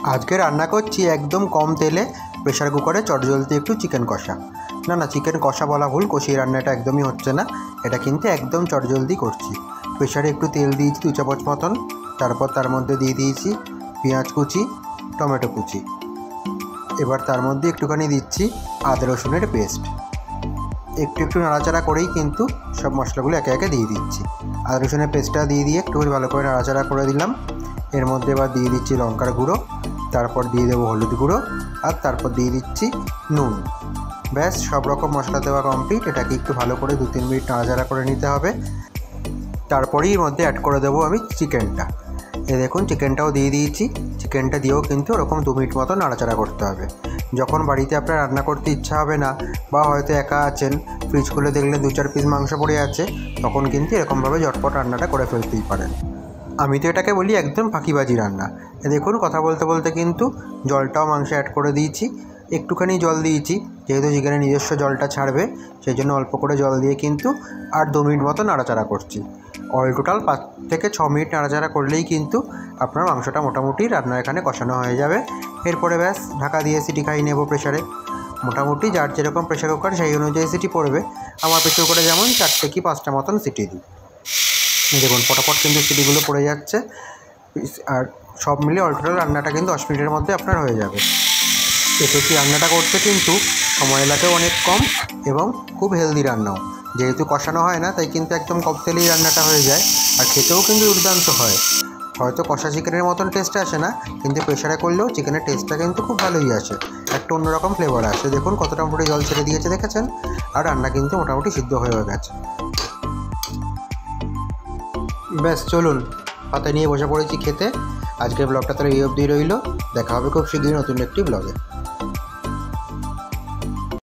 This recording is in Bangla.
আজকে রান্না করছি একদম কম তেলে প্রেশার কুকারে চটজলদি একটু চিকেন কষা। না চিকেন কষা বলা ভুল, কষিয়ে রান্নাটা একদমই হচ্ছে না, এটা কিন্তু একদম চটজলদি করছি। প্রেশারে একটু তেল দিয়েছি 2 চামচ মতন, তারপর তার মধ্যে দিয়ে দিয়েছি পেঁয়াজ কুচি, টমেটো কুচি। এবার তার মধ্যে একটুখানি দিচ্ছি আদা রসুনের পেস্ট। একটু নাড়াচাড়া করেই কিন্তু সব মশলাগুলো একে একে দিয়ে দিচ্ছি। আদা রসুনের পেস্টটা দিয়ে একটু ভালো করে নাড়াচাড়া করে দিলাম। এর মধ্যে এবার দিয়ে দিচ্ছি লঙ্কার গুঁড়ো, তারপর দিয়ে দেবো হলুদ গুঁড়ো, আর তারপর দিয়ে দিচ্ছি নুন। ব্যাস, সব রকম মশলা দেওয়া কমপ্লিট। এটাকে একটু ভালো করে 2-3 মিনিট নাড়াচাড়া করে নিতে হবে। তারপরেই এর মধ্যে অ্যাড করে দেবো আমি চিকেনটা। দেখুন চিকেনটাও দিয়ে দিয়েছি। চিকেনটা দিয়েও কিন্তু ওরকম 2 মিনিট মতো নাড়াচাড়া করতে হবে। যখন বাড়িতে আপনার রান্না করতে ইচ্ছা হবে না, বা হয়তো একা আছেন, ফ্রিজ খুলে দেখলেন 2-4 পিস মাংস পড়ে আছে, তখন কিন্তু এরকমভাবে ঝটপট রান্নাটা করে ফেলতেই পারেন। আমি তো এটাকে বলি একদম ফাঁকিবাজি রান্না। দেখুন কথা বলতে বলতে কিন্তু জলটাও মাংসে অ্যাড করে দিয়েছি। একটুখানি জল দিয়েছি, যেহেতু চিকেনের নিজস্ব জলটা ছাড়বে, সেই জন্য অল্প করে জল দিয়ে কিন্তু আর 2 মিনিট মতো নাড়াচাড়া করছি। অল টোটাল 5 থেকে 6 মিনিট নাড়াচাড়া করলেই কিন্তু আপনার মাংসটা মোটামুটি রান্না এখানে কষানো হয়ে যাবে। এরপরে ব্যাস ঢাকা দিয়ে সিটি খাইয়ে নেব প্রেশারে। মোটামুটি যার যেরকম প্রেশার কুকার সেই অনুযায়ী সিটি পড়বে। আমার প্রেশার কুকারে যেমন 4টে কি 5টা মতন সিটি দিই। দেখুন ফটাফট কিন্তু সিটিগুলো পড়ে যাচ্ছে। আর সব মিলিয়ে অল টোটাল রান্নাটা কিন্তু 10 মিনিটের মধ্যে আপনার হয়ে যাবে। এসএসসি রান্নাটা করতে কিন্তু সময় লাগেও অনেক কম এবং খুব হেলদি রান্নাও। যেহেতু কষানো হয় না, তাই কিন্তু একদম কম তেলেই রান্নাটা হয়ে যায়, আর খেতেও কিন্তু দুর্দান্ত হয়। হয়তো কষা চিকেনের মতন টেস্ট আসে না, কিন্তু প্রেশারে করলেও চিকেনের টেস্টটা কিন্তু খুব ভালোই আসে, একটা অন্যরকম ফ্লেভার আসে। দেখুন কতটা মোটামুটি জল ছেড়ে দিয়েছে দেখেছেন, আর রান্না কিন্তু মোটামুটি সিদ্ধ হয়ে গেছে। ব্যাস চলুন পাতা নিয়ে বসে পড়েছি খেতে। আজকের ব্লগটা তাহলে এই অবধি রইল। দেখা হবে খুব শীঘ্রই নতুন একটি ব্লগে।